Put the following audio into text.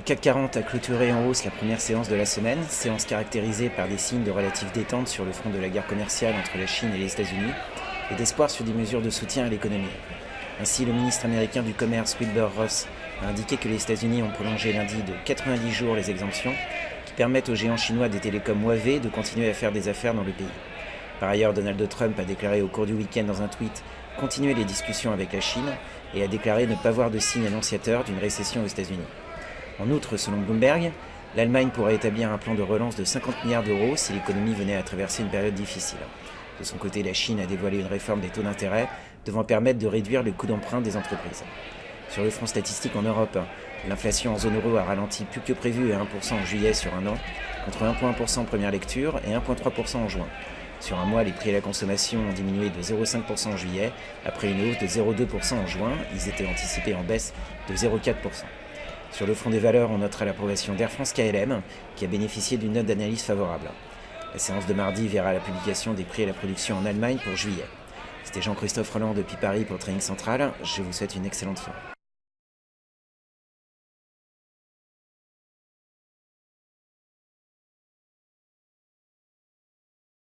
CAC 40 a clôturé en hausse la première séance de la semaine, séance caractérisée par des signes de relative détente sur le front de la guerre commerciale entre la Chine et les États-Unis et d'espoir sur des mesures de soutien à l'économie. Ainsi, le ministre américain du Commerce, Wilbur Ross, a indiqué que les États-Unis ont prolongé lundi de 90 jours les exemptions qui permettent aux géants chinois des télécoms Huawei de continuer à faire des affaires dans le pays. Par ailleurs, Donald Trump a déclaré au cours du week-end dans un tweet continuer les discussions avec la Chine et a déclaré ne pas voir de signe annonciateur d'une récession aux États-Unis. En outre, selon Bloomberg, l'Allemagne pourrait établir un plan de relance de 50 milliards d'euros si l'économie venait à traverser une période difficile. De son côté, la Chine a dévoilé une réforme des taux d'intérêt devant permettre de réduire le coût d'emprunt des entreprises. Sur le front statistique en Europe, l'inflation en zone euro a ralenti plus que prévu à 1% en juillet sur un an, contre 1,1% en première lecture et 1,3% en juin. Sur un mois, les prix à la consommation ont diminué de 0,5% en juillet, après une hausse de 0,2% en juin. Ils étaient anticipés en baisse de 0,4%. Sur le front des valeurs, on notera l'approbation d'Air France-KLM, qui a bénéficié d'une note d'analyse favorable. La séance de mardi verra la publication des prix à la production en Allemagne pour juillet. C'était Jean-Christophe Roland depuis Paris pour Trading Central. Je vous souhaite une excellente soirée.